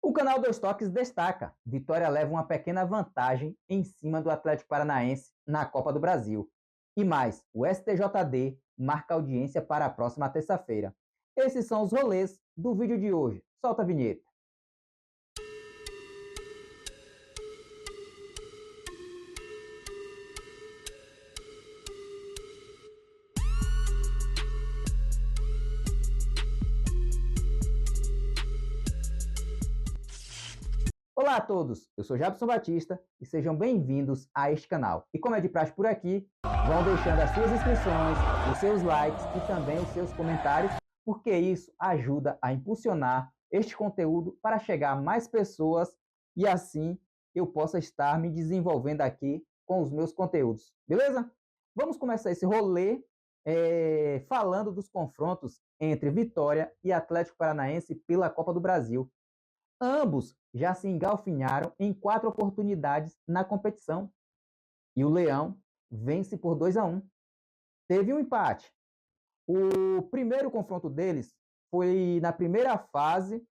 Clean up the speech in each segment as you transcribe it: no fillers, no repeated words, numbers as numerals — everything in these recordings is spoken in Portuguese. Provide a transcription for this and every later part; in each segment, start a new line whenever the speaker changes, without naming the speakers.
O canal Dois Toques destaca: Vitória leva uma pequena vantagem em cima do Atlético Paranaense na Copa do Brasil. E mais, o STJD marca audiência para a próxima terça-feira. Esses são os rolês do vídeo de hoje. Solta a vinheta. Olá a todos, eu sou Jabson Batista e sejam bem-vindos a este canal. E como é de praxe por aqui, vão deixando as suas inscrições, os seus likes e também os seus comentários, porque isso ajuda a impulsionar este conteúdo para chegar a mais pessoas e assim eu possa estar me desenvolvendo aqui com os meus conteúdos, beleza? Vamos começar esse rolê falando dos confrontos entre Vitória e Atlético Paranaense pela Copa do Brasil. Ambos já se engalfinharam em 4 oportunidades na competição. E o Leão vence por 2-1. Teve um empate. O primeiro confronto deles foi na primeira fase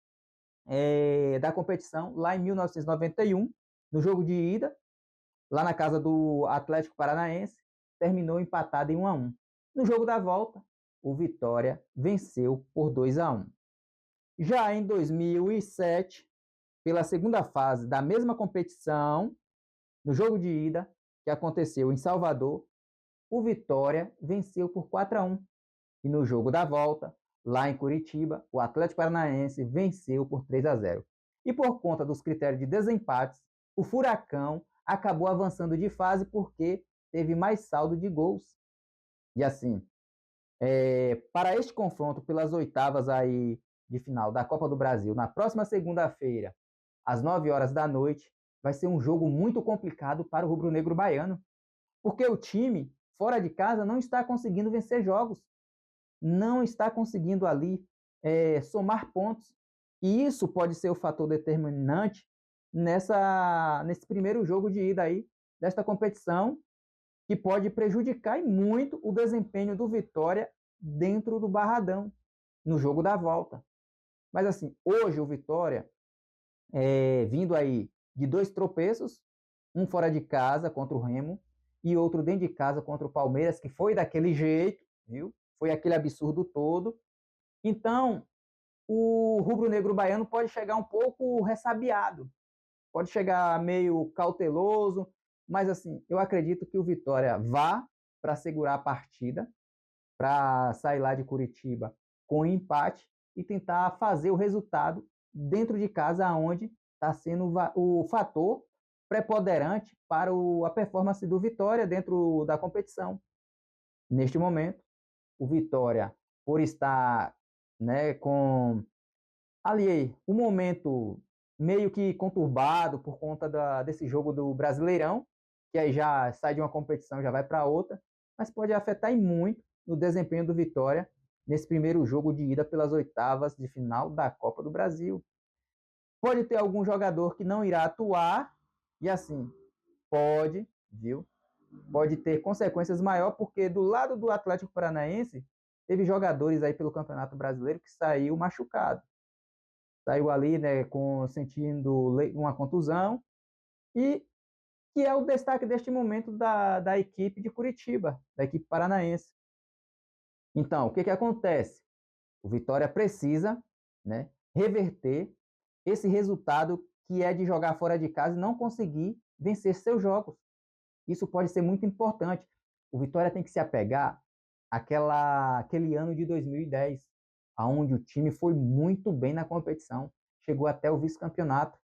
da competição, lá em 1991, no jogo de ida, lá na casa do Atlético Paranaense, terminou empatado em 1-1. No jogo da volta, o Vitória venceu por 2-1. Já em 2007, pela segunda fase da mesma competição, no jogo de ida, que aconteceu em Salvador, o Vitória venceu por 4-1. E no jogo da volta, lá em Curitiba, o Atlético Paranaense venceu por 3-0. E por conta dos critérios de desempates, o Furacão acabou avançando de fase porque teve mais saldo de gols. E assim, para este confronto pelas oitavas aí de final da Copa do Brasil, na próxima segunda-feira, às 9 horas da noite, vai ser um jogo muito complicado para o rubro-negro baiano, porque o time, fora de casa, não está conseguindo vencer jogos, não está conseguindo ali somar pontos, e isso pode ser o fator determinante nesse primeiro jogo de ida aí, desta competição, que pode prejudicar e muito o desempenho do Vitória dentro do Barradão, no jogo da volta. Mas assim, hoje o Vitória, vindo aí de 2 tropeços, um fora de casa contra o Remo e outro dentro de casa contra o Palmeiras, que foi daquele jeito, viu? Foi aquele absurdo todo. Então, o rubro-negro baiano pode chegar um pouco ressabiado, pode chegar meio cauteloso, mas assim, eu acredito que o Vitória vá para segurar a partida, para sair lá de Curitiba com empate e tentar fazer o resultado dentro de casa, onde está sendo o fator preponderante para a performance do Vitória dentro da competição. Neste momento, o Vitória, por estar com ali um momento meio que conturbado por conta desse jogo do Brasileirão, que aí já sai de uma competição, já vai para outra, mas pode afetar muito no desempenho do Vitória nesse primeiro jogo de ida pelas oitavas de final da Copa do Brasil. Pode ter algum jogador que não irá atuar, e assim, pode ter consequências maiores, porque do lado do Atlético Paranaense, teve jogadores aí pelo Campeonato Brasileiro que saiu machucado. Saiu ali, sentindo uma contusão, e que é o destaque deste momento da equipe de Curitiba, da equipe paranaense. Então, o que acontece? O Vitória precisa reverter esse resultado, que é de jogar fora de casa e não conseguir vencer seus jogos. Isso pode ser muito importante. O Vitória tem que se apegar àquele ano de 2010, onde o time foi muito bem na competição, chegou até o vice-campeonato.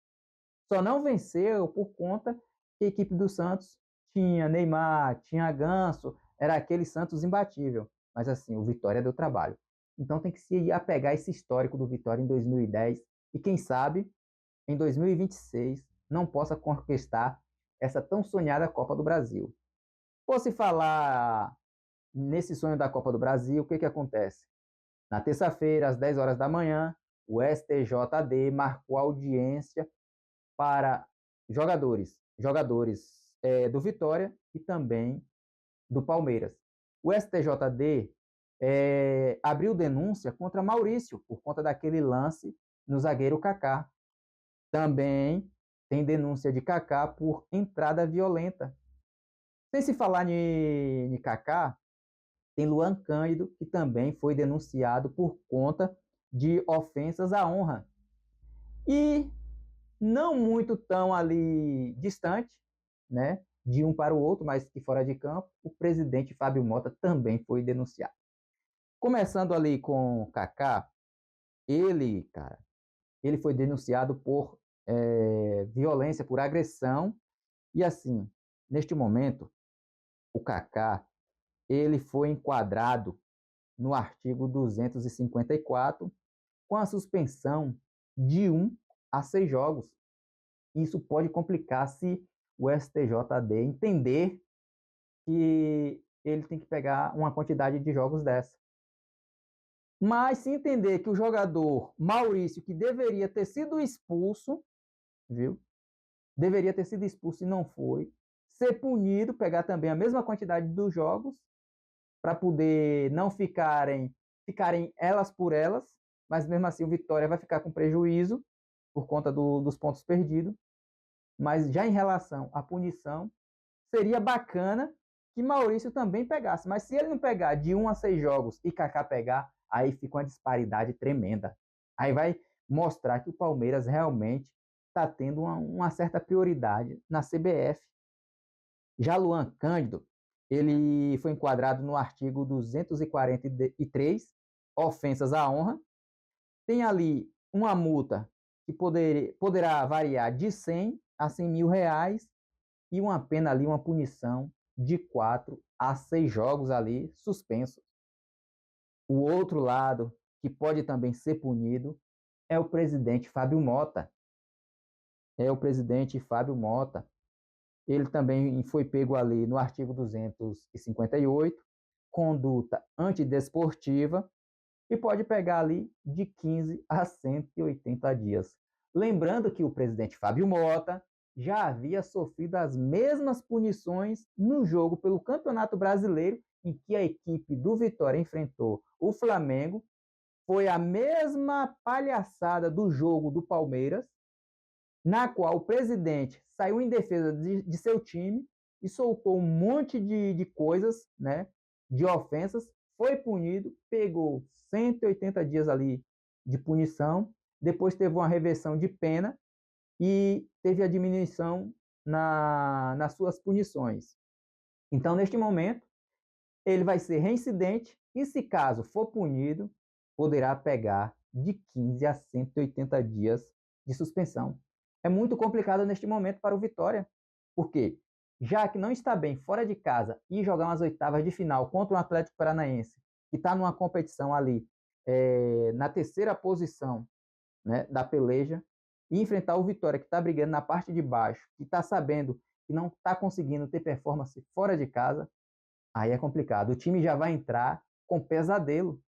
Só não venceu por conta que a equipe do Santos tinha Neymar, tinha Ganso, era aquele Santos imbatível. Mas assim, o Vitória deu trabalho. Então tem que se apegar esse histórico do Vitória em 2010 e quem sabe em 2026 não possa conquistar essa tão sonhada Copa do Brasil. Por se falar nesse sonho da Copa do Brasil, o que acontece? Na terça-feira, às 10 horas da manhã, o STJD marcou audiência para jogadores do Vitória e também do Palmeiras. O STJD abriu denúncia contra Maurício por conta daquele lance no zagueiro Kaká. Também tem denúncia de Kaká por entrada violenta. Sem se falar em Kaká, tem Luan Cândido, que também foi denunciado por conta de ofensas à honra. E não muito tão ali distante, né, de um para o outro, mas que fora de campo, o presidente Fábio Mota também foi denunciado. Começando ali com Kaká, ele foi denunciado por violência, por agressão, e assim, neste momento, o Kaká, ele foi enquadrado no artigo 254, com a suspensão de 1 a 6 jogos. Isso pode complicar se o STJD entender que ele tem que pegar uma quantidade de jogos dessa. Mas se entender que o jogador Maurício, que deveria ter sido expulso, viu? Deveria ter sido expulso e não foi, ser punido, pegar também a mesma quantidade dos jogos, para poder não ficarem elas por elas, mas mesmo assim o Vitória vai ficar com prejuízo por conta dos pontos perdidos. Mas já em relação à punição, seria bacana que Maurício também pegasse. Mas se ele não pegar de 1 a 6 jogos e Kaká pegar, aí fica uma disparidade tremenda. Aí vai mostrar que o Palmeiras realmente está tendo uma certa prioridade na CBF. Já Luan Cândido, ele foi enquadrado no artigo 243, ofensas à honra. Tem ali uma multa que poderá variar de 100 a 100 mil reais e uma pena ali, uma punição de 4 a 6 jogos ali suspensos. O outro lado, que pode também ser punido, é o presidente Fábio Mota. Ele também foi pego ali no artigo 258, conduta antidesportiva, e pode pegar ali de 15 a 180 dias. Lembrando que o presidente Fábio Mota já havia sofrido as mesmas punições no jogo pelo Campeonato Brasileiro, em que a equipe do Vitória enfrentou o Flamengo. Foi a mesma palhaçada do jogo do Palmeiras, na qual o presidente saiu em defesa de seu time e soltou um monte de coisas, né, de ofensas, foi punido, pegou 180 dias ali de punição, depois teve uma reversão de pena e teve a diminuição nas suas punições. Então, neste momento, ele vai ser reincidente e, se caso for punido, poderá pegar de 15 a 180 dias de suspensão. É muito complicado neste momento para o Vitória, porque já que não está bem fora de casa e jogar umas oitavas de final contra o Atlético Paranaense, que está numa competição ali na terceira posição, né, da peleja, e enfrentar o Vitória, que está brigando na parte de baixo, que está sabendo que não está conseguindo ter performance fora de casa, aí é complicado. O time já vai entrar com pesadelo,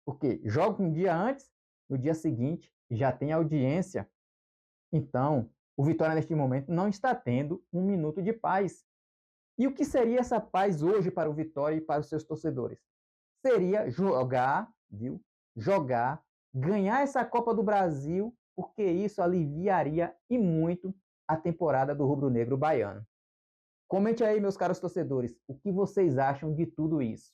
porque joga um dia antes, no dia seguinte já tem audiência. Então, o Vitória neste momento não está tendo um minuto de paz. E o que seria essa paz hoje para o Vitória e para os seus torcedores? Seria jogar, viu? Jogar, ganhar essa Copa do Brasil, porque isso aliviaria e muito a temporada do rubro-negro baiano. Comente aí, meus caros torcedores, o que vocês acham de tudo isso.